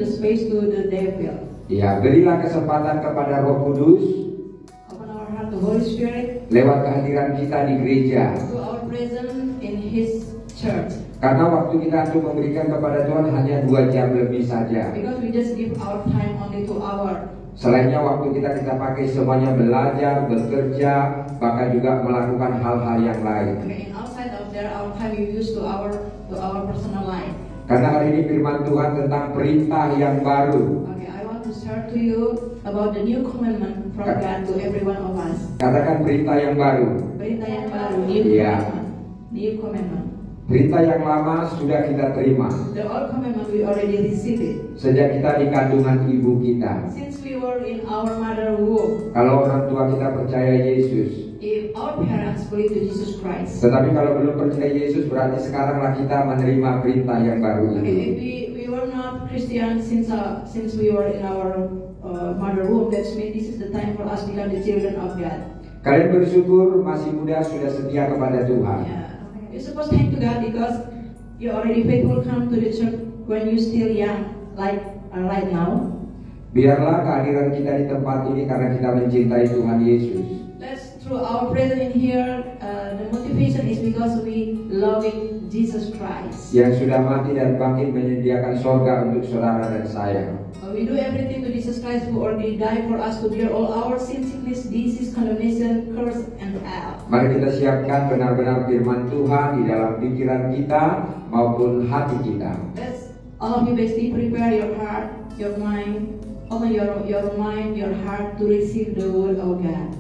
the space to the devil. Ya, berilah kesempatan kepada Roh Kudus Open our heart to Holy Spirit, lewat kehadiran kita di gereja. to our presence in His church. Karena waktu kita untuk memberikan kepada Tuhan hanya 2 jam lebih saja. Because we just give our time only to our. Selainnya waktu kita pakai semuanya belajar, bekerja, bahkan juga melakukan hal-hal yang lain. Okay, and outside of there, our time we use to our personal life. Karena hari ini firman Tuhan tentang perintah yang baru. Okay, I want to share to you about the new commandment from God to every one of us. Katakan perintah yang baru. Perintah yang baru, new Iya. commandment. New commandment. Perintah yang lama sudah kita terima The old commandment we already received it. sejak kita di kandungan ibu kita. Since we were in our mother womb. Kalau orang tua kita percaya Yesus. If our parents believe to Jesus Christ. Tetapi kalau belum percaya Yesus, berarti sekaranglah kita menerima perintah yang baru Okay, ini. if we were not Christian since we were in our mother womb, that means this is the time for us to become the children of God. Kalian bersyukur masih muda sudah setia kepada Tuhan. Yeah. You're supposed to thank to God because you already faithful come to the church when you still young, like right now. Biarlah kehadiran kita di tempat ini karena kita mencintai Tuhan Yesus. That's through our presence in here. The motivation is because we loving Jesus Christ. Yang sudah mati dan bangkit menyediakan sorga untuk saudara dan saya. We do everything to Jesus Christ who already died for us to bear all our sin, sickness, disease, condemnation, curse, and hell. Mari kita siapkan benar-benar firman Tuhan di dalam pikiran kita maupun hati kita. Let's all of you basically prepare your heart, your mind, open your mind, your heart to receive the word of God.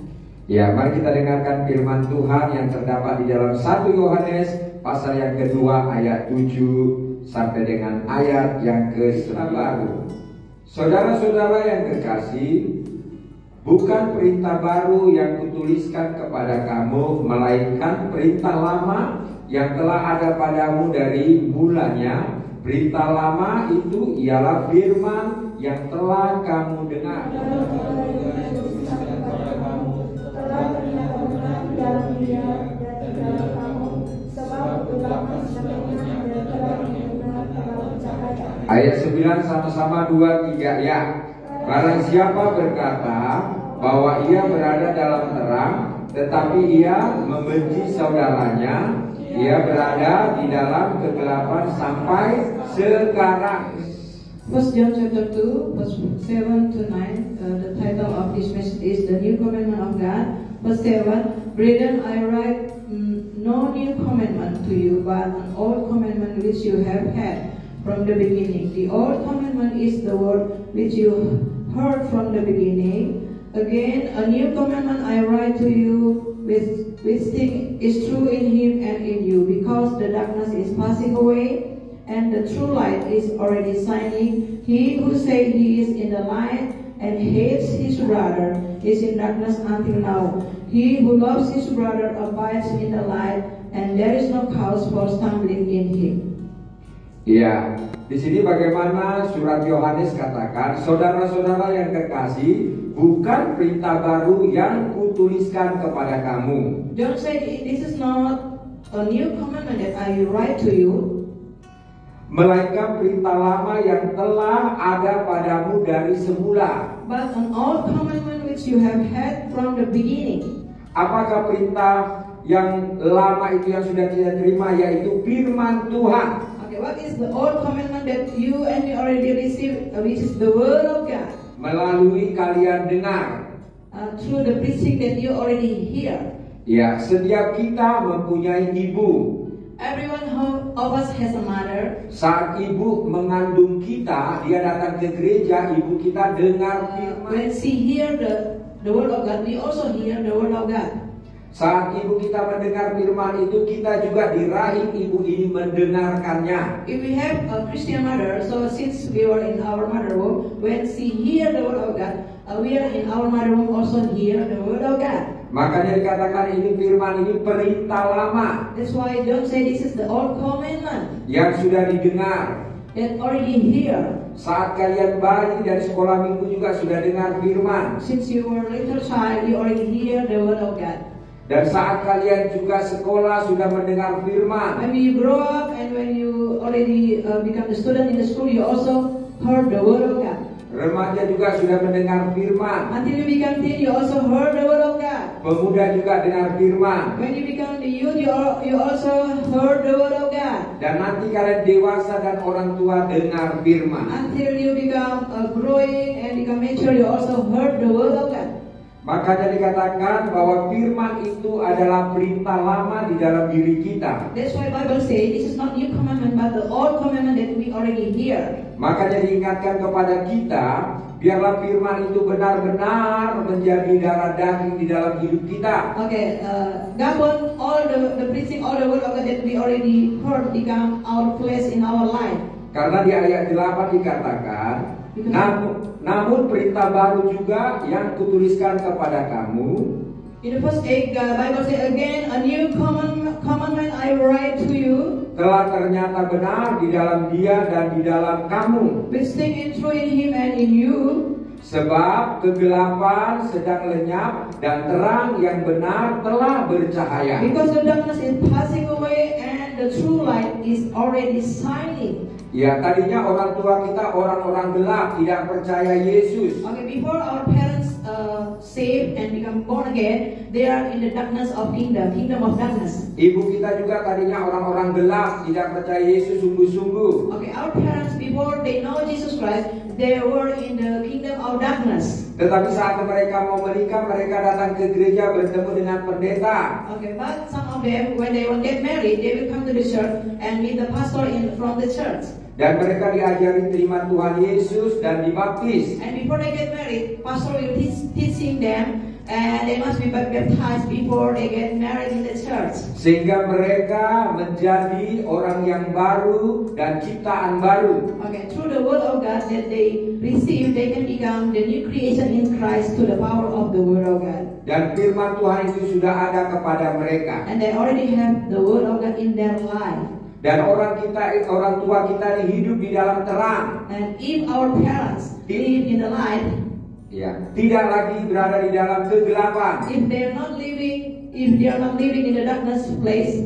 Ya, mari kita dengarkan firman Tuhan yang terdapat di dalam 1 Yohanes pasal yang kedua ayat 7 sampai dengan ayat yang ke-11. Saudara-saudara yang kekasih, bukan perintah baru yang kutuliskan kepada kamu, melainkan perintah lama yang telah ada padamu dari mulanya. Perintah lama itu ialah firman yang telah kamu dengar. Ayat 9 sama-sama 2, 3 ya. Barang siapa berkata bahwa ia berada dalam terang, tetapi ia membenci saudaranya, ia berada di dalam kegelapan sampai sekarang. 1 John chapter 2, verse 7 to 9. The title of this message is The New Commandment of God. Verse 7. Brethren, I write no new commandment to you, but an old commandment which you have had from the beginning. The old commandment is the word which you heard from the beginning. Again, a new commandment I write to you, which thing is true in him and in you, because the darkness is passing away, and the true light is already shining. He who says he is in the light and hates his brother is in darkness until now. He who loves his brother abides in the light, and there is no cause for stumbling in him. Ya, di sini bagaimana surat Yohanes katakan, saudara-saudara yang kekasih, bukan perintah baru yang kutuliskan kepada kamu. John said, this is not a new commandment that I write to you, melainkan perintah lama yang telah ada padamu dari semula. but an old commandment which you have had from the beginning. Apakah perintah yang lama itu yang sudah kita terima, yaitu firman Tuhan? Okay, what is the old commandment that you and me already received, which is the word of God? Melalui kalian dengar. Through the preaching that you already hear. Ya, setiap kita mempunyai ibu. Everyone of us has a mother. Saat ibu mengandung kita, dia datang ke gereja, ibu kita dengar firman. When she hear the word of God, we also hear the word of God. Saat ibu kita mendengar firman itu, kita juga di rahim ibu ini mendengarkannya. If we have a Christian mother, so since we were in our mother womb, when she hear the word of God, we are in our mother womb also hear the word of God. Makanya dikatakan ini firman ini perintah lama. That's why John said this is the old commandment Yang sudah didengar. that already hear. Saat kalian bayi dari sekolah minggu juga sudah dengar firman. Since you were a little child, you already hear the word of God. Dan saat kalian juga sekolah sudah mendengar firman. When you grow up and when you already become a student in the school, you also heard the word of God. Remaja juga sudah mendengar firman. Until you become teen, you also heard the word of God. Pemuda juga dengar firman. When you become the youth, you also heard the word of God. Dan nanti kalian dewasa dan orang tua dengar firman. Until you become growing and become mature, you also heard the word of God. Makanya dikatakan bahwa firman itu adalah perintah lama di dalam diri kita. That's why Bible says this is not new commandment, but the old commandment that we already hear. Makanya diingatkan kepada kita, biarlah firman itu benar-benar menjadi darah daging di dalam hidup kita. Okay, God want all the preaching, all the word of God that we already heard become our flesh in our life. Karena di ayat 8 dikatakan, namun perintah baru juga yang kutuliskan kepada kamu. In the first 8, Bible says again, a new commandment I write to you. Telah ternyata benar di dalam Dia dan di dalam kamu. Which thing is true in Him and in you. Sebab kegelapan sedang lenyap dan terang yang benar telah bercahaya. Because the darkness is passing away and the true light is already shining. Ya, tadinya orang tua kita orang-orang gelap, tidak percaya Yesus. Okay, before our parents saved and become born again, they are in the darkness of kingdom of darkness. Ibu kita juga tadinya orang-orang gelap, tidak percaya Yesus sungguh-sungguh. Okay, our parents before they know Jesus Christ, they were in the kingdom of darkness. Tetapi saat mereka mau menikah, mereka datang ke gereja bertemu dengan pendeta. Okay, but some of them, when they will get married, they will come to the church and meet the pastor from the church. Dan mereka diajari terima Tuhan Yesus dan dibaptis. And before they get married, pastor will teaching them, and they must be baptized before they get married in the church. Sehingga mereka menjadi orang yang baru dan ciptaan baru. Okay, through the word of God that they receive, they can become the new creation in Christ to the power of the word of God. Dan firman Tuhan itu sudah ada kepada mereka. And they already have the word of God in their life. Dan orang tua kita hidup di dalam terang. And if our parents live in the light, ya, tidak lagi berada di dalam kegelapan. if they are not living in the darkness place.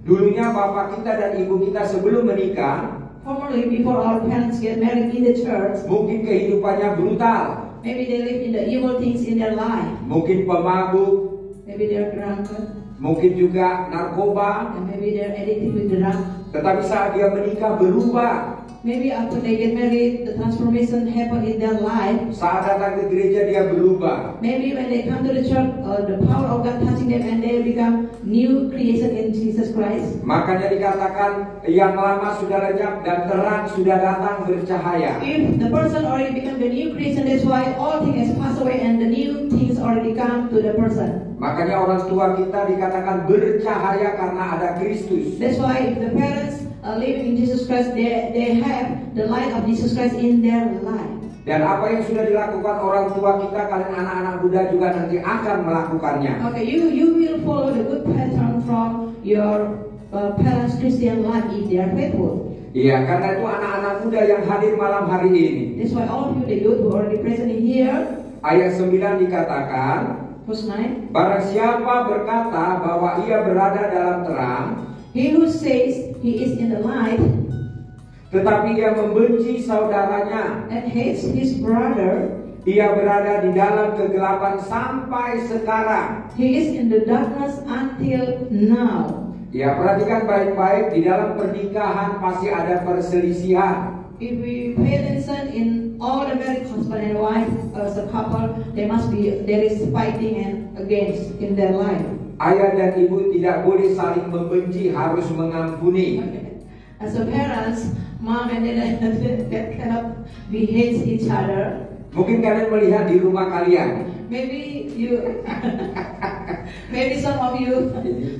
Dulunya bapak kita dan ibu kita sebelum menikah, Formerly, before our parents get married in the church, mungkin kehidupannya brutal. maybe they live in the evil things in their life. Mungkin pemabuk, Maybe they are drunken, mungkin juga narkoba. and maybe they are addicted with drug. Tetapi saat dia menikah berubah. Maybe after they get married, the transformation happen in their life. Saat datang ke gereja dia berubah. Maybe when they come to the church, the power of God touching them and they become new creation in Jesus Christ. Makanya dikatakan yang lama sudah lenyap dan terang sudah datang bercahaya. If the person already become the new creation, that's why all things has passed away and the new things already come to the person. Makanya orang tua kita dikatakan bercahaya karena ada Kristus. That's why if the parents living in Jesus Christ, they have the light of Jesus Christ in their life. Dan apa yang sudah dilakukan orang tua kita, kalian anak-anak muda juga nanti akan melakukannya. Okay, you will follow the good pattern from your parents' Christian life if they are faithful. Iya, karena itu anak-anak muda yang hadir malam hari ini. That's why all of you, the youth who are already present in here, Ayat 9 dikatakan, verse 9. barang siapa berkata bahwa ia berada dalam terang, He who says he is in the light tetapi ia membenci saudaranya, and hates his brother, ia berada di dalam kegelapan sampai sekarang. he is in the darkness until now. Ya, perhatikan baik-baik, di dalam pernikahan pasti ada perselisihan. If we pay attention in all the married husband and wife as a couple, there is fighting and against in their life. Ayah dan ibu tidak boleh saling membenci, harus mengampuni. As a parents, mom and dad cannot be hate each other. Mungkin kalian melihat di rumah kalian. Maybe some of you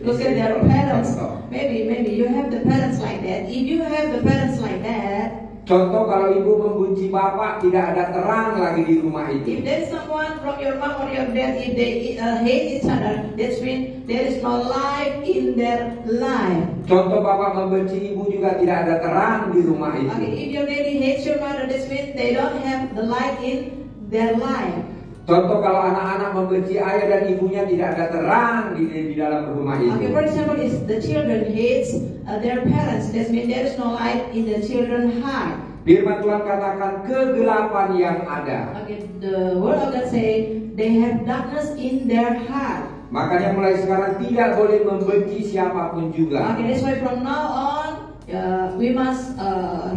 look at their parents. Maybe you have the parents like that. If you have the parents like that, contoh kalau ibu membenci bapak, tidak ada terang lagi di rumah itu. if there is someone from your mom or your dad, if they hate each other, that means there is no light in their life. Contoh bapak membenci ibu juga tidak ada terang di rumah itu. Okay, if your daddy hates your mother, that means they don't have the light in their life. Contoh kalau anak-anak membenci ayah dan ibunya, tidak ada terang di dalam rumah itu. Okay, for example, if the children hates their parents, that means there is no light in the children's heart. Firman Tuhan katakan kegelapan yang ada. Okay, the word of God say they have darkness in their heart. Makanya mulai sekarang tidak boleh membenci siapapun juga. Okay, that's why from now on we must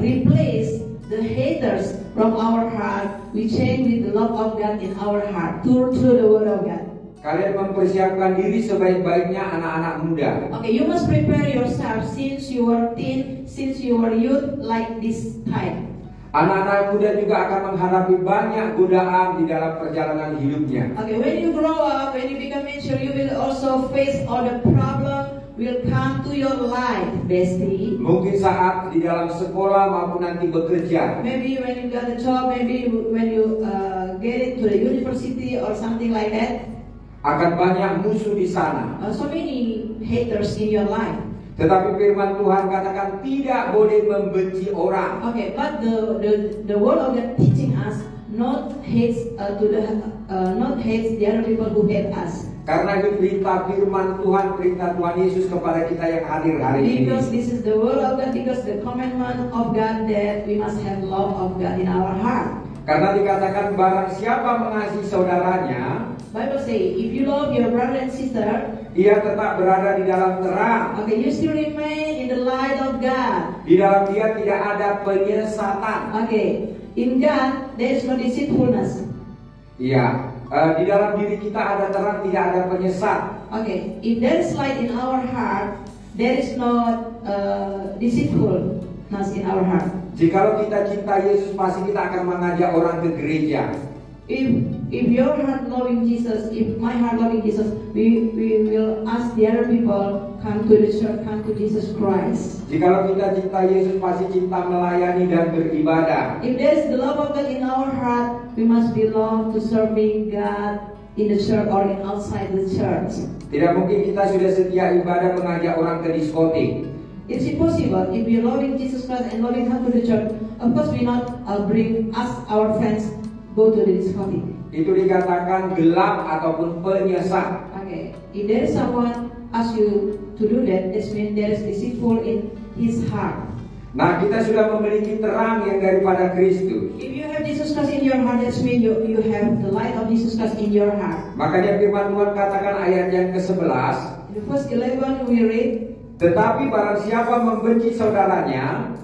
replace the haters from our heart. We change with the love of God in our heart through the word of God. Kalian mempersiapkan diri sebaik-baiknya anak-anak muda. Okay, you must prepare yourself since you were teen, since you were youth like this time. Anak-anak muda juga akan menghadapi banyak godaan di dalam perjalanan hidupnya. Okay, when you grow up, when you become mature, you will also face all the problem will come to your life, bestie. Mungkin saat di dalam sekolah maupun nanti bekerja. Maybe when you got a job, maybe when you get into the university or something like that. Akan banyak musuh di sana. So many haters in your life. Tetapi firman Tuhan katakan tidak boleh membenci orang. Okay, but the word of God teaching us not hates not hates the other people who hate us. Karena itu perintah firman Tuhan, perintah Tuhan Yesus kepada kita yang hadir hari ini. Because this is the word of God, because the commandment of God that we must have love of God in our heart. Karena dikatakan barang siapa mengasihi saudaranya, Bible say if you love your brother and sister, ia tetap berada di dalam terang. okay, you still remain in the light of God. Di dalam dia tidak ada penyesatan. Okay, in God there is no deceitfulness. Iya, di dalam diri kita ada terang, tidak ada penyesat. Okay, if there is light in our heart, there is no deceitfulness in our heart. Jikalau kita cinta Yesus, pasti kita akan mengajak orang ke gereja. If your heart loving Jesus, if my heart loving Jesus, we will ask the other people come to the church, come to Jesus Christ. Jikalau kita cinta Yesus, pasti cinta melayani dan beribadah. If there is the love of God in our heart, we must be loved to serving God in the church or in outside the church. Tidak mungkin kita sudah setia ibadah mengajak orang ke diskotik. It's impossible. If we are loving Jesus Christ and loving come to the church, of course we not bring us our friends go to the discotheque. Itu dikatakan gelap ataupun penyesat. Okay, if there is someone ask you to do that, it means there is deceitful in his heart. Nah, kita sudah memiliki terang yang daripada Kristus. If you have Jesus Christ in your heart, that means you have the light of Jesus Christ in your heart. Makanya firman Tuhan katakan ayat yang ke-11. In the verse 11 we read, tetapi barang siapa membenci saudaranya,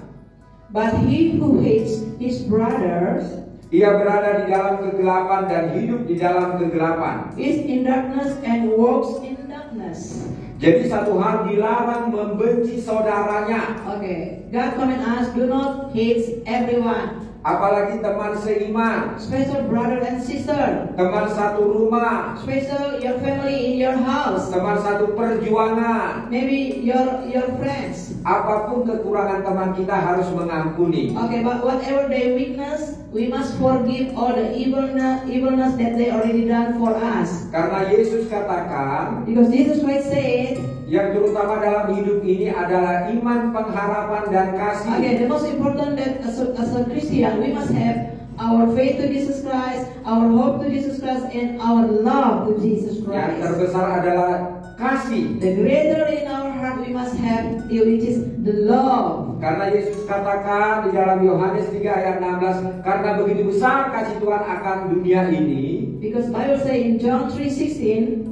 but he who hates his brother ia berada di dalam kegelapan dan hidup di dalam kegelapan. is in darkness and walks in darkness. Jadi satu hal dilarang membenci saudaranya. Okay, God command us, do not hate everyone. Apalagi teman seiman, Special brother and sister. teman satu rumah, Special your family in your house. teman satu perjuangan. Maybe your friends. Apapun kekurangan teman kita harus mengampuni. Okay, but whatever they weakness, we must forgive all the evilness that they already done for us. Karena Yesus katakan, Because Jesus Christ said, yang terutama dalam hidup ini adalah iman, pengharapan, dan kasih. okay, the most important that as a Christian, we must have our faith to Jesus Christ, our hope to Jesus Christ, and our love to Jesus Yang Christ. terbesar adalah kasih. The greater in our heart we must have, which is the love. Karena Yesus katakan di dalam Yohanes 3 ayat 16, karena begitu besar kasih Tuhan akan dunia ini, Because Bible say in John 3:16,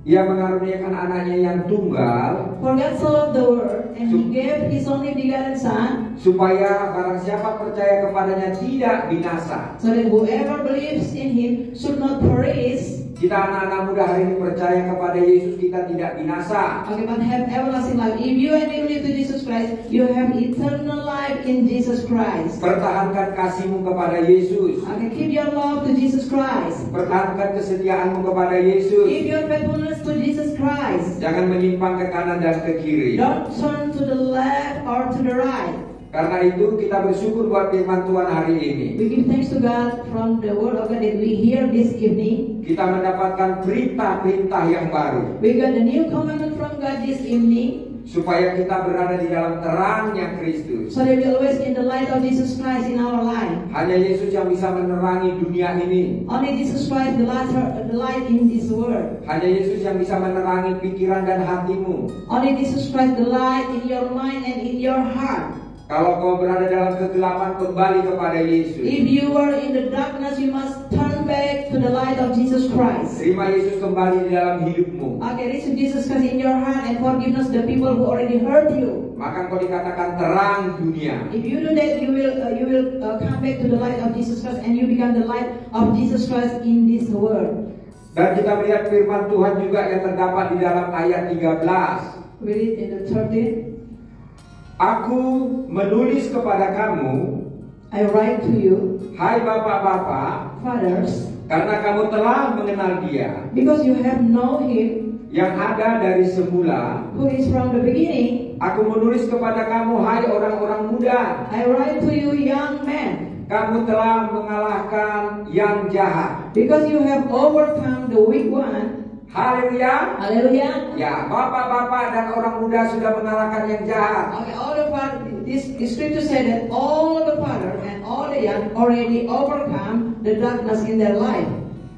Ia mengaruniakan anaknya yang tunggal, for God so loved the world, and He gave His only begotten Son, supaya barang siapa percaya kepadanya tidak binasa. so that whoever believes in Him should not perish, Kita anak-anak muda hari ini percaya kepada Yesus, kita tidak binasa. okay, but have everlasting life. If you and me believe to Jesus Christ, you have eternal life in Jesus Christ. Pertahankan kasihmu kepada Yesus. Okay, keep your love to Jesus Christ. Pertahankan kesetiaanmu kepada Yesus. Give your faithfulness to Jesus Christ. Jangan menyimpang ke kanan dan ke kiri. Don't turn to the left or to the right. Karena itu kita bersyukur buat firman Tuhan hari ini. We give thanks to God from the word of God that we hear this evening. Kita mendapatkan perintah-perintah yang baru, We got a new commandment from God this evening, supaya kita berada di dalam terangnya Kristus. so that we always in the light of Jesus Christ in our life. Hanya Yesus yang bisa menerangi dunia ini. Only Jesus Christ, the light in this world. Hanya Yesus yang bisa menerangi pikiran dan hatimu. Only Jesus Christ, the light in your mind and in your heart. Kalau kau berada dalam kegelapan, kembali kepada Yesus. If you are in the darkness, you must turn back to the light of Jesus Christ. Terima Yesus kembali di dalam hidupmu. Okay, receive Jesus Christ in your heart and forgiveness the people who already hurt you. Maka kau dikatakan terang dunia. If you do that, you will come back to the light of Jesus Christ and you become the light of Jesus Christ in this world. Dan kita melihat firman Tuhan juga yang terdapat di dalam ayat 13. We read in the 13. Aku menulis kepada kamu, I write to you, hai bapak-bapak, fathers, karena kamu telah mengenal Dia because you have known Him yang ada dari semula. who is from the beginning. Aku menulis kepada kamu, hai orang-orang muda, I write to you, young men, kamu telah mengalahkan yang jahat. because you have overcome the weak one. Haleluya. Hallelujah. Ya, bapak-bapak dan orang muda sudah mengalahkan yang jahat. Okay, all the fathers, this scripture said that all the fathers and all the young already overcome the darkness in their life.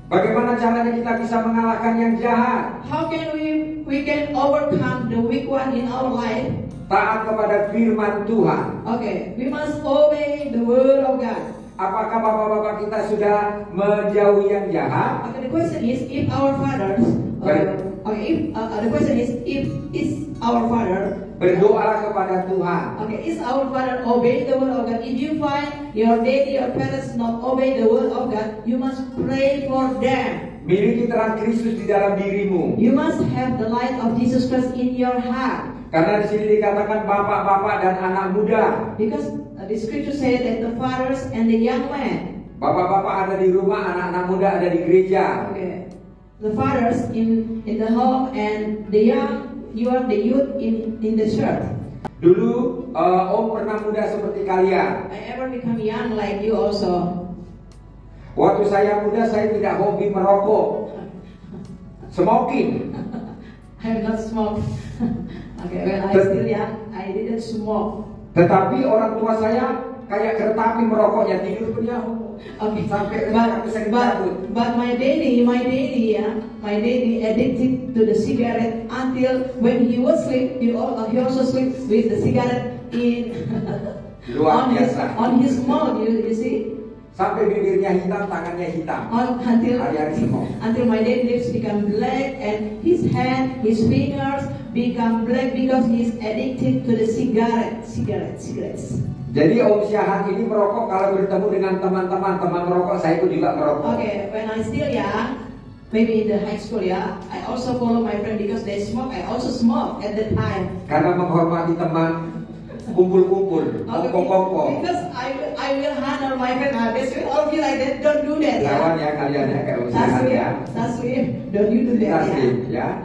Bagaimana caranya kita bisa mengalahkan yang jahat? How can we can overcome the weak one in our life? Taat kepada firman Tuhan. Okay, we must obey the word of God. Apakah bapak-bapak kita sudah menjauhi yang jahat? Okay, the question is if our fathers the question is our father Berdoalah kepada Tuhan. okay, is our father obey the word of God? If you find your daddy or parents not obey the word of God, you must pray for them. Miliki terang Kristus di dalam dirimu. You must have the light of Jesus Christ in your heart. Karena di sini dikatakan bapak-bapak dan anak muda. Because the scripture says that the fathers and the young men. Bapak-bapak ada di rumah, anak-anak muda ada di gereja. Okay. The fathers in the home and the young, you are the youth in the church. Dulu Om pernah muda seperti kalian. I ever become young like you also. Waktu saya muda saya tidak hobi merokok. Smoking. I have not smoked. Okay, when I still young, I didn't smoke. Tetapi orang tua saya kayak kereta api merokoknya, tidur pun ya. Okay, Sampai but my daddy addicted to the cigarette until when he was sleep, he also sleep with the cigarette in Luar biasa. on his mouth. You see, Sampai bibirnya hitam, tangannya hitam. Hari-hari semua. until my daddy lips become black and his hand, his fingers become black because he's addicted to the cigarettes. Jadi Om Syahan ini merokok kalau bertemu dengan teman-teman merokok, saya pun juga merokok. Okay, when I still young, maybe in the high school, yeah, I also follow my friend because they smoke. I also smoke at the time. Karena menghormati teman, kumpul-kumpul, kongko-kongko. Because I will handle my friend. Best friend all be like that. Don't do that. Lawan ya kalian ya kayak Om Syahan ya. Taswir, don't you do that. Taswir ya.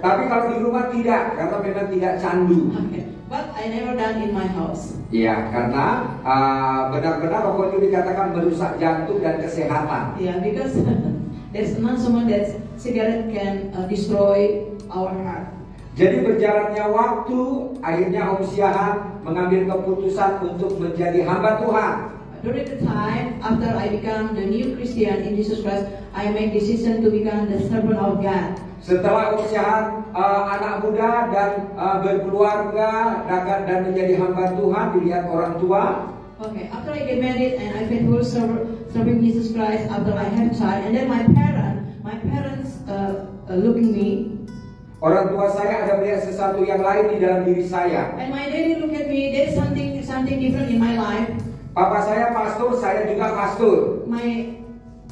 Tapi kalau di rumah tidak, karena memang tidak candu. Okay. But I never done in my house. Iya, karena benar-benar rokok itu dikatakan merusak jantung dan kesehatan. Yeah, because there's not someone that cigarette can destroy our heart. Jadi berjalannya waktu, akhirnya Om Syahan mengambil keputusan untuk menjadi hamba Tuhan. During the time after I become the new Christian in Jesus Christ, I make decision to become the servant of God. Setelah Om Syahan anak muda dan berkeluarga dan menjadi hamba Tuhan, dilihat orang tua. Okay, after I get married and I faithful serving Jesus Christ, after I have child, and then my parents looking me. Orang tua saya ada melihat sesuatu yang lain di dalam diri saya. And my daddy look at me. There's something different in my life. Papa saya pastor, saya juga pastor.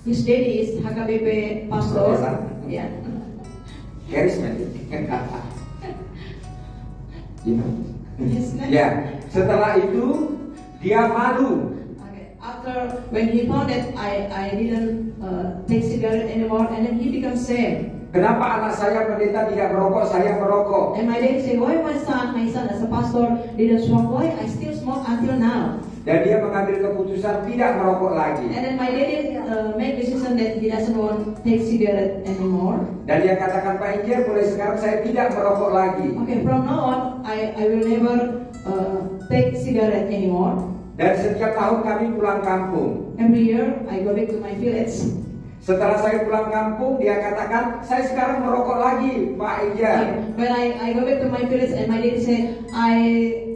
His daddy is HKBP pastor. Yeah. Charismatic. Yeah. Ya, setelah itu dia malu. Okay. After when he found that I didn't take cigarette anymore, and then he became sad. Kenapa anak saya pendeta tidak merokok, saya merokok? And my daddy said, why my son as a pastor didn't smoke? Why I still smoke until now? Dan dia mengambil keputusan tidak merokok lagi. And then my daddy make decision that he doesn't want to take cigarette anymore. Dan dia katakan, Pak Injer, mulai sekarang saya tidak merokok lagi. Okay, from now on, I will never take cigarette anymore. Dan setiap tahun kami pulang kampung. Every year I go back to my village. Setelah saya pulang kampung, dia katakan, saya sekarang merokok lagi, Pak Ija. When I go back to my village and my daddy said, I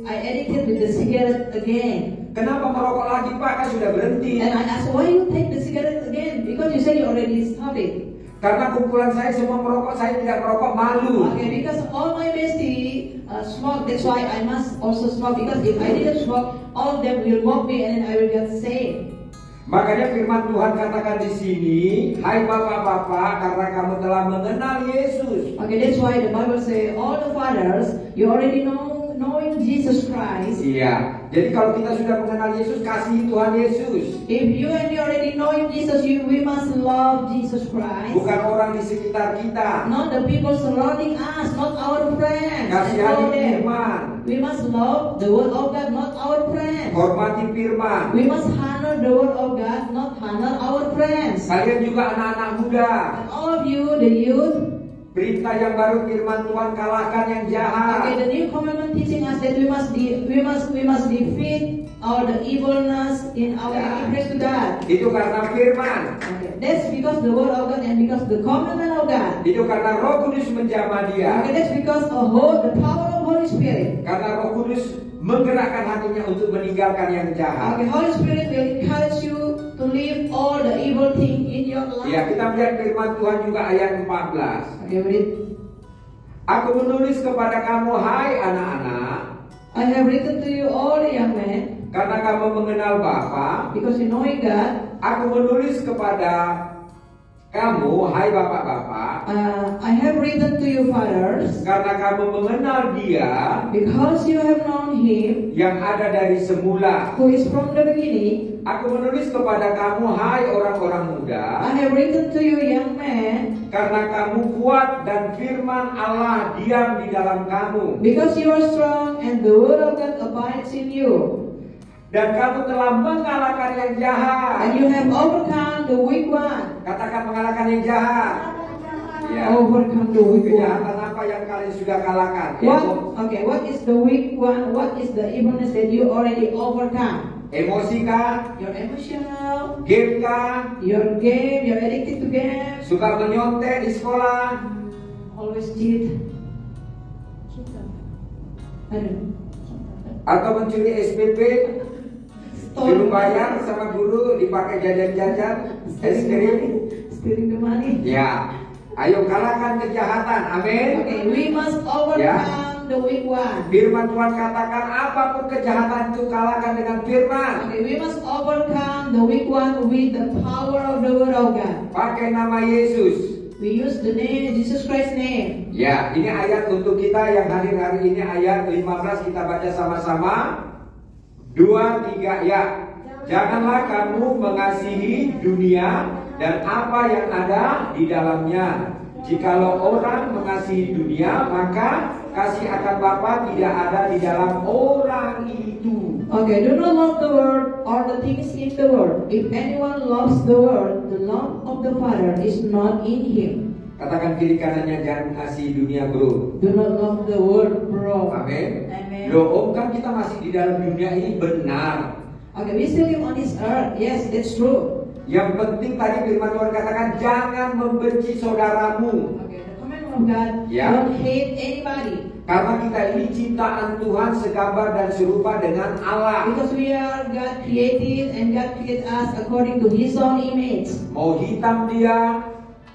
addicted with the cigarette again. Kenapa merokok lagi, Pak? Kan sudah berhenti. And I asked, why you take the cigarette again? Because you said you already stopped it. Karena kumpulan saya semua merokok, saya tidak merokok, malu. Okay, because all my bestie smoke, that's why I must also smoke. Because if I didn't smoke, all of them will mock me and then I will get saved. Makanya firman Tuhan katakan di sini, hai bapak-bapak, karena kamu telah mengenal Yesus. Okay, that's why the Bible say all the fathers, you already knowing Jesus Christ. Iya. Jadi kalau kita sudah mengenal Yesus, kasihi Tuhan Yesus. If you and me already knowing Jesus, we must love Jesus Christ. Bukan orang di sekitar kita. Not the people surrounding us, not our friends. Kasihani firman. We must love the word of God, not our friends. Hormati firman. We must honor the word of God, not honor our friends. Kalian juga anak-anak muda. And all of you, the youth. Berita yang baru firman Tuhan, kalahkan yang jahat. Okay, the new commandment teaching us that we must defeat all the evilness in our interest to God. Itu karena firman. Okay, that's because the word of God and because the commandment of God. Itu karena Roh Kudus menjamah dia. Okay, that's because of the power of Holy Spirit. Karena Roh Kudus menggerakkan hatinya untuk meninggalkan yang jahat. Okay, Holy Spirit will encourage you to leave all the evil thing in your life. Ya, kita melihat firman Tuhan juga ayat 14. Okay, read. Aku menulis kepada kamu, hai anak-anak, I have written to you all the young men, karena kamu mengenal Bapa. because you know God. Aku menulis kepada kamu, hai bapak-bapak, I have written to you fathers, karena kamu mengenal Dia because you have known Him yang ada dari semula. who is from the beginning. Aku menulis kepada kamu, hai orang-orang muda, I have written to you young men, karena kamu kuat dan firman Allah diam di dalam kamu, because you are strong and the word of God abides in you, dan kamu telah mengalahkan yang jahat. and you have overcome the weak one. Katakan mengalahkan yang jahat. Ya. Overcome the weak one. Kejahatan apa yang kalian sudah kalahkan? What is the weak one? What is the evilness that you already overcome? Emosi kah? Your emotional, Game kah? your game, you're addicted to game, Suka menyontek di sekolah? always cheat. Aduh. Atau mencuri SPP? Suruh bayar sama guru, dipakai jajan-jajan, es krim? Stealing the money. Ya. Ayo kalahkan kejahatan. Amin. Okay, we must overcome the weak one. Firman Tuhan katakan apapun kejahatan itu kalahkan dengan firman. Okay, we must overcome the weak one with the power of the word of God. Pakai nama Yesus. We use the name, Jesus Christ's name. Ya, ini ayat untuk kita yang hadir hari ini, ayat 15 kita baca sama-sama. 2, 3, ya. Janganlah kamu mengasihi dunia dan apa yang ada di dalamnya. Jikalau orang mengasihi dunia, maka kasih akan Bapa tidak ada di dalam orang itu. Okay, do not love the world or the things in the world. If anyone loves the world, the love of the Father is not in him. Katakan kiri kanannya, jangan mengasihi dunia, bro. Do not love the world, bro. Amin. Amen. Loh, kan kita masih di dalam dunia ini, benar. Okay, we still live on this earth. Yes, that's true. Yang penting tadi firman Tuhan katakan, jangan membenci saudaramu. Okay, the commandment of God, Ya. don't hate anybody. Karena kita ini ciptaan Tuhan segambar dan serupa dengan Allah. Because we are God created and God created us according to His own image. Mau hitam dia,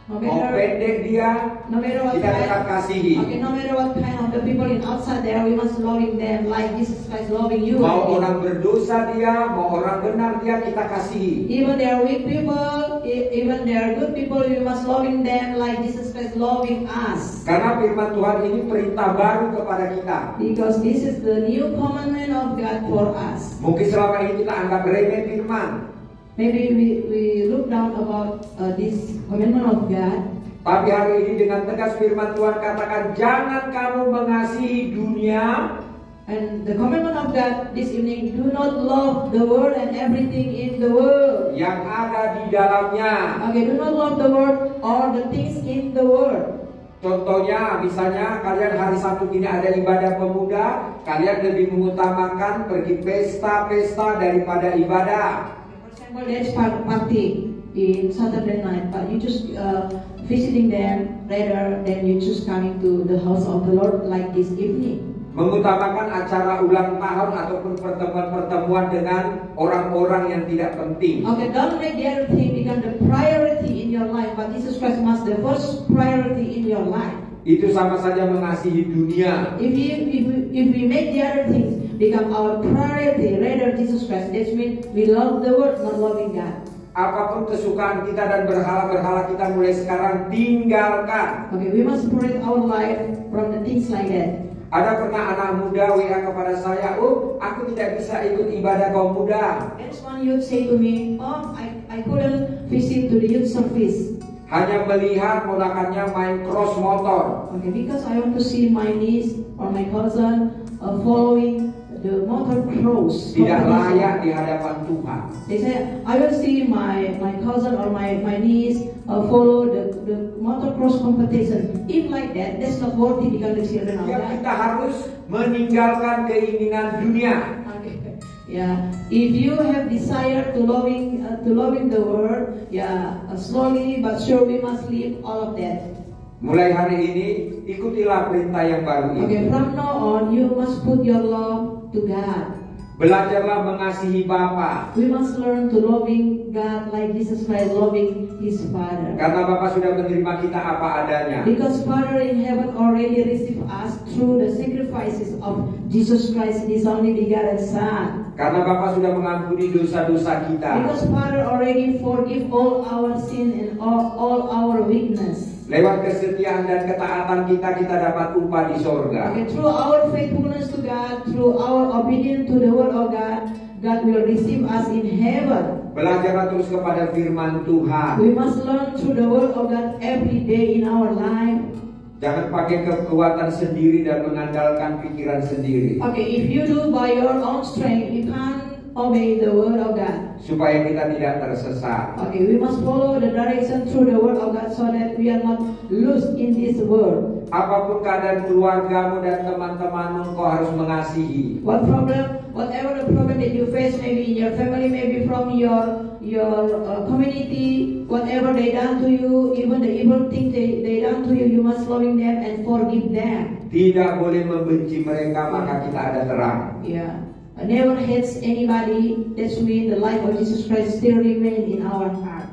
No mau matter, pendek dia, no matter what kita tetap kind. kasihi. Okay, no matter what kind of the people in outside there, we must loving them like Jesus Christ loving you. Mau orang berdosa dia, mau orang benar dia, kita kasihi. Even they are weak people, even they are good people, we must loving them like Jesus Christ loving us. Karena firman Tuhan ini perintah baru kepada kita. Because this is the new commandment of God for us. Mungkin selama ini kita anggap remeh firman. Maybe we look down about this commandment of God. Tapi hari ini dengan tegas firman Tuhan katakan, jangan kamu mengasihi dunia. And the commandment of God this evening, do not love the world and everything in the world. Yang ada di dalamnya. Okay, do not love the world or the things in the world. Contohnya, misalnya kalian hari Sabtu ini ada ibadah pemuda, kalian lebih mengutamakan pergi pesta-pesta daripada ibadah. For example, there's party. in Saturday night, but you just visiting them rather than you just coming to the house of the Lord like this evening. Mengutamakan acara ulang tahun ataupun pertemuan-pertemuan dengan orang-orang yang tidak penting. Okay, don't make the other thing become the priority in your life, but Jesus Christ must the first priority in your life. Itu sama saja mengasihi dunia. If we make the other things become our priority rather Jesus Christ, that means we love the world, not loving God. Apapun kesukaan kita dan berhala-berhala kita mulai sekarang tinggalkan. Okay, we must separate our life from the things like that. Ada pernah anak muda WA kepada saya, "Oh, aku tidak bisa ikut ibadah kaum muda." That's one youth say to me, "Oh, I couldn't visit to the youth service." Hanya melihat ponakannya main cross motor. Okay, because I want to see my niece or my cousin following the motor cross. Tidak layak di hadapan Tuhan. They say, I will see my cousin or my niece follow the motocross competition. If like that, that's not worthy because the children of Ya, God. kita harus meninggalkan keinginan dunia. Okay. Yeah, if you have desire to loving the world, yeah, slowly but sure we must leave all of that. Mulai hari ini ikutilah perintah yang baru ini. Okay, from now on you must put your love to God. Belajarlah mengasihi Bapa. We must learn to loving God like Jesus Christ loving His Father. Karena Bapa sudah menerima kita apa adanya. Because Father in heaven already received us through the sacrifices of Jesus Christ, His only begotten Son. Karena Bapa sudah mengampuni dosa-dosa kita. Because Father already forgive all our sin and all our weakness. Lewat kesetiaan dan ketaatan kita dapat upah di sorga. Okay, through our faithfulness to God, through our obedience to the word of God, God will receive us in heaven. Belajarlah terus kepada firman Tuhan. We must learn through the word of God every day in our life. Jangan pakai kekuatan sendiri dan mengandalkan pikiran sendiri. Okay, if you do by your own strength, you can't obey the word of God. Supaya kita tidak tersesat. Okay, we must follow the direction through the word of God so that we are not lost in this world. Apapun keadaan keluargamu dan teman-temanmu, kau harus mengasihi. Whatever the problem that you face, maybe in your family, maybe from your community, whatever they done to you, even the evil things they done to you, you must loving them and forgive them. Tidak boleh membenci mereka, maka kita ada terang. Yeah. Never hates anybody. That's mean the life of Jesus Christ still remain in our heart.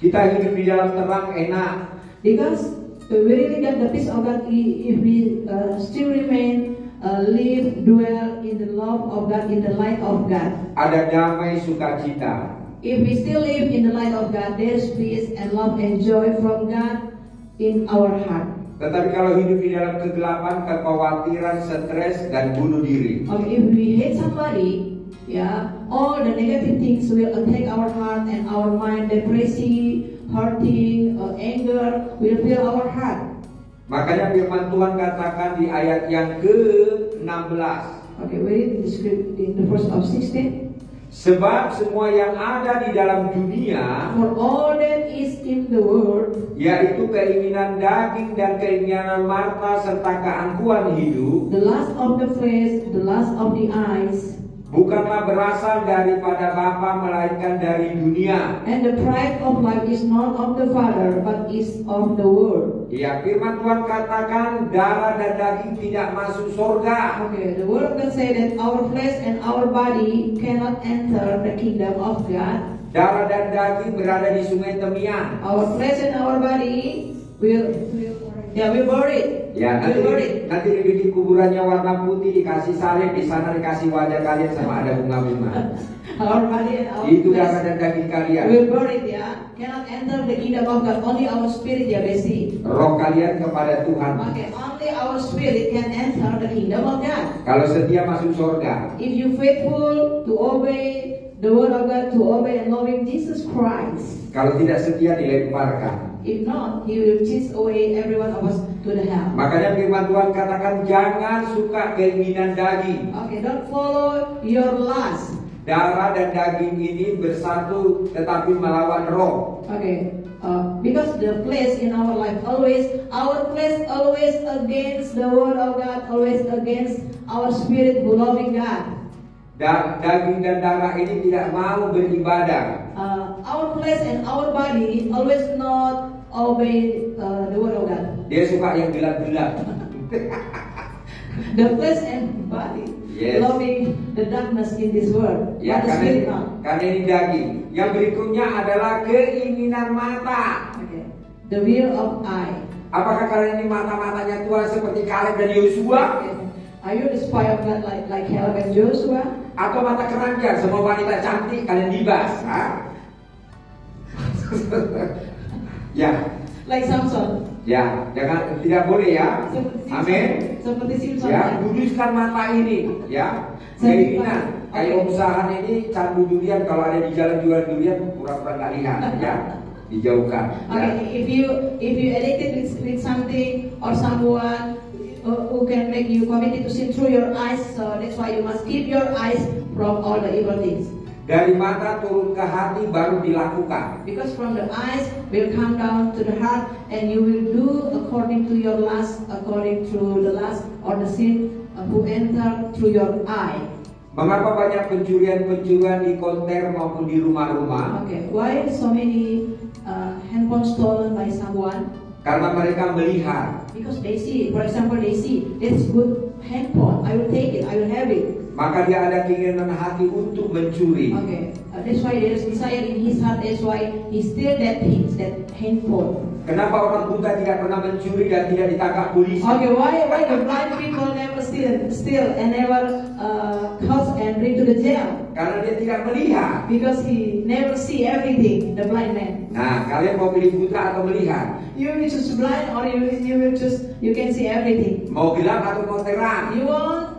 Kita hidup di dalam terang enak. Because we really get the peace of God if we still remain, live, dwell in the love of God, in the light of God. Ada damai sukacita. If we still live in the light of God, there's peace and love and joy from God in our heart. Tetapi kalau hidup di dalam kegelapan, kekhawatiran, stres, dan bunuh diri. Okay, if we hate somebody, yeah, all the negative things will attack our heart and our mind, depression, hurting, anger will fill our heart. Makanya firman Tuhan katakan di ayat yang ke-16. Okay, we read the script in the verse of 16. Sebab semua yang ada di dalam dunia, For all that is in the world, yaitu keinginan daging dan keinginan mata serta keangkuhan hidup, the lust of the flesh, the lust of the eyes, bukanlah berasal daripada Bapa melainkan dari dunia. and the pride of life is not of the Father, but is of the world. Ya, firman Tuhan katakan darah dan daging tidak masuk surga. Okay, the word of God say that our flesh and our body cannot enter the kingdom of God. Darah dan daging berada di sungai Temian. Our flesh and our body will buried. Ya, nanti dibikin kuburannya warna putih, dikasih salib, di sana dikasih wajah kalian sama ada bunga-bunga. Our body and our Itu darah flesh dan daging kalian. will buried, yeah. Cannot enter the kingdom of God. Only our spirit, yeah, basic. Roh kalian kepada Tuhan. Okay, only our spirit can enter the kingdom of God. Kalau setia masuk surga. If you faithful to obey the word of God, to obey and loving Jesus Christ. Kalau tidak setia dilemparkan. If not, He will chase away every one of us to the hell. Makanya firman Tuhan katakan jangan suka keinginan daging. Okay, don't follow your lust. Darah dan daging ini bersatu tetapi melawan roh. Okay, because the flesh in our life our flesh always against the word of God, always against our spirit who loving God. Daging dan darah ini tidak mau beribadah. our flesh and our body always not obey the word of God. Dia suka yang gelap-gelap. The flesh and body loving the darkness in this world. Ya, But the spirit not. karena ini daging. Yang berikutnya adalah keinginan mata. Okay. The will of eye. Apakah kalian ini mata-matanya Tuhan seperti Kaleb dan Yosua? Okay. Are you the spy of God like Caleb and Joshua? Atau mata keranjang, semua wanita cantik kalian libas? Ya, Like Samson. ya, jangan, tidak boleh ya. Amin. Seperti Simpson. Ya, kuduskan mata ini, ya. Keinginan, kayak usaha ini candu durian, kalau ada di jalan jual durian pura-pura nggak lihat, ya. Dijauhkan. Okay, Ya. if you addicted with something or someone who can make you committed to sin through your eyes, so that's why you must keep your eyes from all the evil things. Dari mata turun ke hati baru dilakukan. Because from the eyes will come down to the heart, and you will do according to your lust, according to the lust or the sin who enter through your eye. Mengapa banyak pencurian-pencurian di konter maupun di rumah-rumah? Okay, why so many handphones stolen by someone? Karena mereka melihat. Because they see, for example, they see it's good handphone. I will take it. I will have it. Maka dia ada keinginan hati untuk mencuri. Okay, that's why there is desire in his heart. That's why he steal that things, that handphone. Kenapa orang buta tidak pernah mencuri dan tidak ditangkap polisi? Okay, why the blind people never steal and never caught and bring to the jail? Karena dia tidak melihat. Because he never see everything. The blind man. Nah, kalian mau pilih buta atau melihat? You will choose blind, or you will choose you can see everything. Mau gelap atau mau terang? You want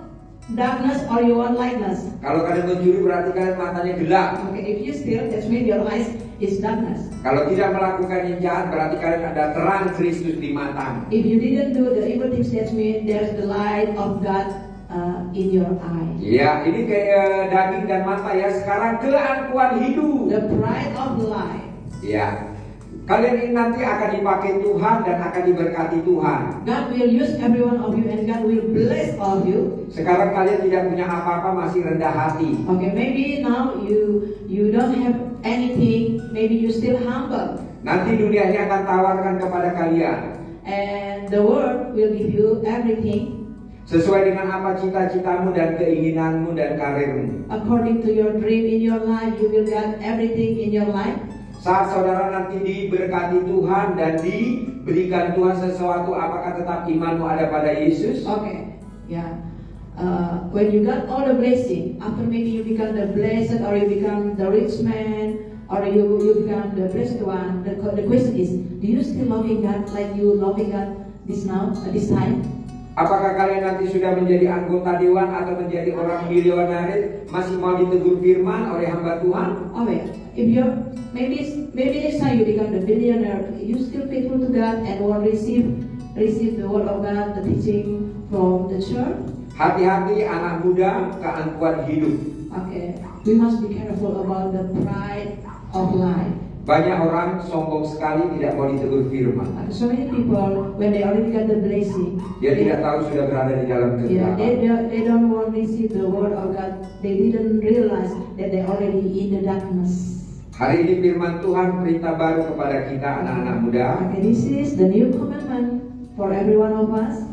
darkness or you want lightness? Kalau kalian mencuri berarti kalian matanya gelap. Okay, if you steal, that means your eyes is darkness. Kalau tidak melakukan yang jahat berarti kalian ada terang Kristus di mata. If you didn't do the evil things, that means there's the light of God in your eye. Ya, ini kayak daging dan mata ya. Sekarang keangkuhan hidup. The pride of life. Ya, kalian ini nanti akan dipakai Tuhan dan akan diberkati Tuhan. God will use every one of you and God will bless all of you. Sekarang kalian tidak punya apa-apa, masih rendah hati. Okay, maybe now you don't have anything. Maybe you still humble. Nanti dunia ini akan tawarkan kepada kalian. And the world will give you everything. Sesuai dengan apa cita-citamu dan keinginanmu dan karirmu. According to your dream in your life, you will get everything in your life. Saat saudara nanti diberkati Tuhan dan diberikan Tuhan sesuatu, apakah tetap imanmu ada pada Yesus? Okay, yeah. When you got all the blessing, after maybe you become the blessed, or you become the rich man, or you become the blessed one, the question is, do you still loving God like you loving God this time? Apakah kalian nanti sudah menjadi anggota dewan atau menjadi orang milioner, masih mau ditegur firman oleh hamba Tuhan? Okay, if you maybe next time you become the billionaire, you still faithful to God and will receive the word of God, the teaching from the church. Hati-hati anak muda, keangkuhan hidup. Okay, we must be careful about the pride of life. Banyak orang sombong sekali tidak mau ditegur firman. So many people, when they already got the blessing, Dia tidak tahu sudah berada di dalam yeah, kegelapan. they don't want to receive the word of God. They didn't realize that they already in the darkness. Hari ini firman Tuhan perintah baru kepada kita anak-anak muda. Okay, this is the new commandment for every one of us.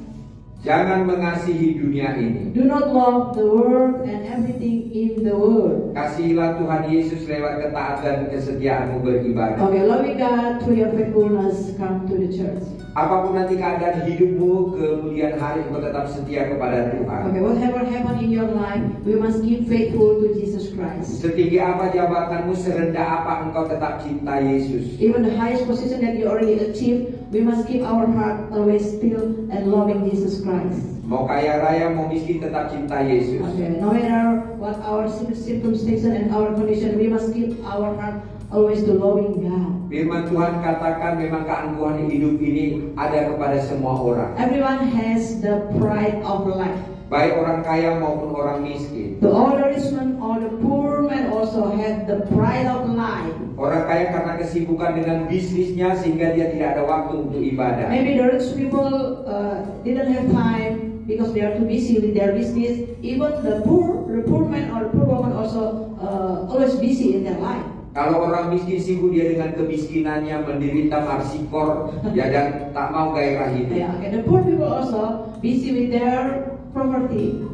Jangan mengasihi dunia ini. Do not love the world and everything in the world. Kasihilah Tuhan Yesus lewat ketaatan kesetiaanmu beribadah. Okay, loving God through your faithfulness, come to the church. Apapun nanti keadaan hidupmu, kemudian hari engkau tetap setia kepada Tuhan. Okay, whatever happen in your life, we must keep faithful to Jesus Christ. Setinggi apa jabatanmu, serendah apa engkau tetap cinta Yesus. Even the highest position that you already achieved, we must keep our heart always still and loving Jesus Christ. Mau kaya raya, mau miskin, tetap cinta Yesus. Okay, no matter what our circumstances and our condition, we must keep our heart always to loving God. Firman Tuhan katakan memang keangkuhan hidup ini ada kepada semua orang. Everyone has the pride of life. Baik orang kaya maupun orang miskin. The older rich man or the poor man also had the pride of life. Orang kaya karena kesibukan dengan bisnisnya sehingga dia tidak ada waktu untuk ibadah. Maybe the rich people didn't have time because they are too busy with their business. Even the poor man or the poor woman also always busy in their life. Kalau orang miskin sibuk dia dengan kemiskinannya, menderita marsikor, ya, dan tak mau gairah hidup. Yeah, okay. The poor people also busy with their property,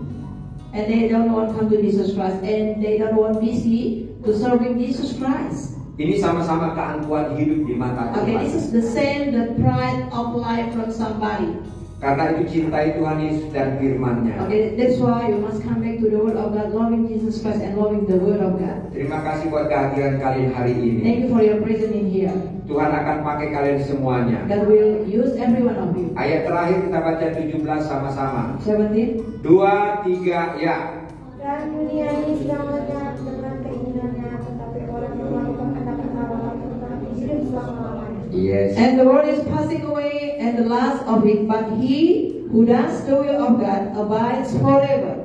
and they don't want to come to Jesus Christ, and they don't want busy to serving Jesus Christ. Ini sama-sama keangkuhan hidup di mata Okay, Tuhan. this is the same, the pride of life from somebody. Karena itu cintai Tuhan Yesus dan firman-Nya. Okay, that's why you must come back to the Word of God, loving Jesus Christ and loving the Word of God. Terima kasih buat kehadiran kalian hari ini. Thank you for your presence in here. Tuhan akan pakai kalian semuanya. God will use every one of you. Ayat terakhir kita baca 17 sama-sama. 17. 2, 3, ya. Dan dunia ini sedang lenyap dengan keinginannya, tetapi orang yang melakukan kehendak Allah tetap hidup selama-lamanya. Yes. And the world is passing away and the last of it, but he who does the will of God abides forever.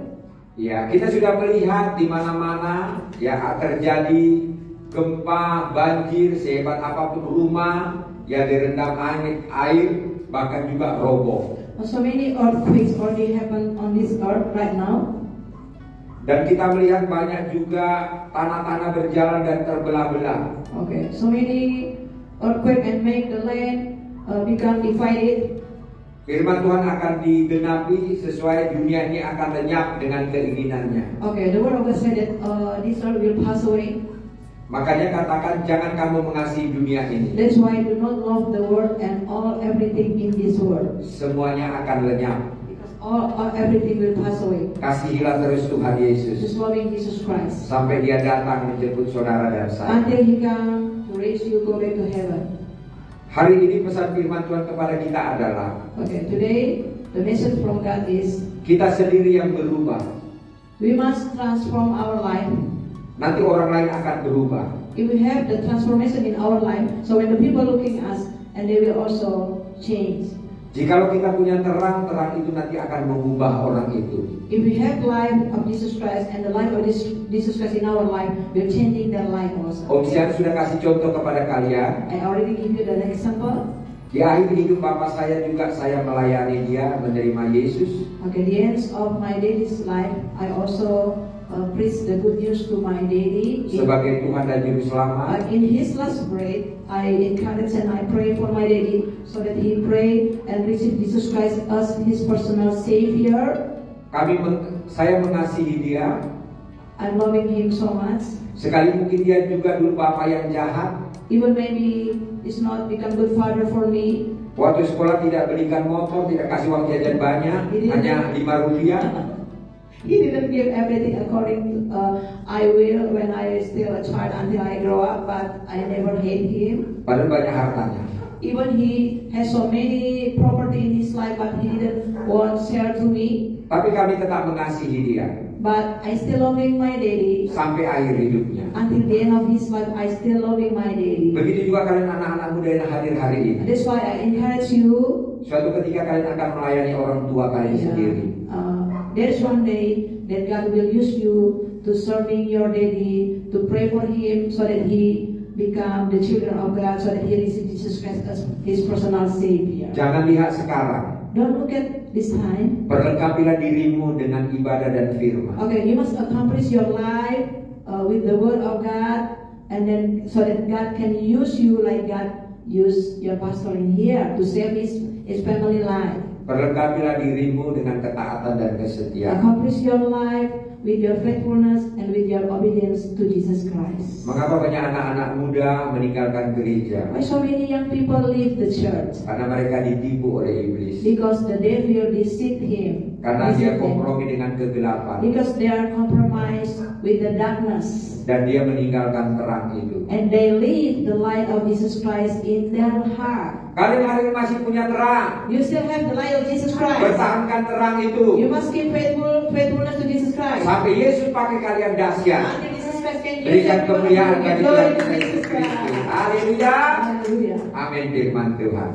Ya, kita sudah melihat di mana-mana ya terjadi gempa, banjir, sehebat apapun rumah, ya direndam air, bahkan juga roboh. So many earthquakes already happen on this earth right now. Dan kita melihat banyak juga tanah-tanah berjalan dan terbelah-belah. Okay, so many earthquake and make the land become divided. Firman Tuhan akan digenapi sesuai dunia ini akan lenyap dengan keinginannya. Okay, the word of God said that this earth will pass away. Makanya katakan jangan kamu mengasihi dunia ini. That's why do not love the world and everything in this world. Semuanya akan lenyap. Because everything will pass away. Kasihilah terus Tuhan Yesus Just loving Jesus Christ sampai Dia datang menjemput saudara dan saya. until He come to raise you, go back to heaven. Hari ini pesan firman Tuhan kepada kita adalah Okay, today the message from God is kita sendiri yang berubah. we must transform our life. Nanti orang lain akan berubah. If we have the transformation in our life, so when the people looking us, and they will also change. Jikalau kita punya terang, terang itu nanti akan mengubah orang itu. If we have life of Jesus Christ and the life of Jesus Christ in our life, we're changing their life also. Om Sian sudah kasih contoh kepada kalian. I already give you the example. Di akhir hidup bapak saya juga saya melayani dia menerima Yesus. Okay, the end of my daddy's life, I also preach the good news to my daddy. Sebagai Tuhan dan Juru Selamat. In his last breath, I encourage and I pray for my daddy so that he pray and receive Jesus Christ as his personal Savior. Saya mengasihi dia. I'm loving him so much. Sekali mungkin dia juga dulu bapak yang jahat. Even maybe he's not become good father for me. Waktu sekolah tidak belikan motor, tidak kasih uang jajan banyak, hanya 5 rupiah. He didn't give everything according to I will when I still a child until I grow up, but I never hate him. Padahal banyak hartanya. Even he has so many property in his life, but he didn't want to share to me. Tapi kami tetap mengasihi dia. But I still loving my daddy. Sampai akhir hidupnya. Until the end of his life, I still loving my daddy. Begitu juga kalian anak-anak muda yang hadir hari ini. And that's why I encourage you. Suatu ketika kalian akan melayani orang tua kalian sendiri. There's one day that God will use you to serving your daddy, to pray for him so that he become the children of God, so that he receive Jesus Christ as his personal Savior. Jangan lihat sekarang. Don't look at this time. Perlengkapilah dirimu dengan ibadah dan firman. Okay, you must accomplish your life with the Word of God, and then so that God can use you like God used your pastor in here to save his family life. Perlengkapilah dirimu dengan ketaatan dan kesetiaan. Accomplish your life with your faithfulness and with your obedience to Jesus Christ. Mengapa banyak anak-anak muda meninggalkan gereja? Why so many young people leave the church? Karena mereka ditipu oleh iblis. Because the devil deceive him. Karena dia kompromi dengan kegelapan. Because they are compromised with the darkness. Dan dia meninggalkan terang itu. And they leave the light of Jesus Christ in their heart. Kalian hari ini masih punya terang. You still have the light of Jesus Christ. Pertahankan terang itu. You must keep faithfulness to Jesus Christ. Sampai Yesus pakai kalian dahsyat. Until Jesus Christ can use Berikan everyone. kemuliaan bagi Glory Tuhan to Yesus Jesus Kristus. Christ. Haleluya. Hallelujah. Amin firman Tuhan.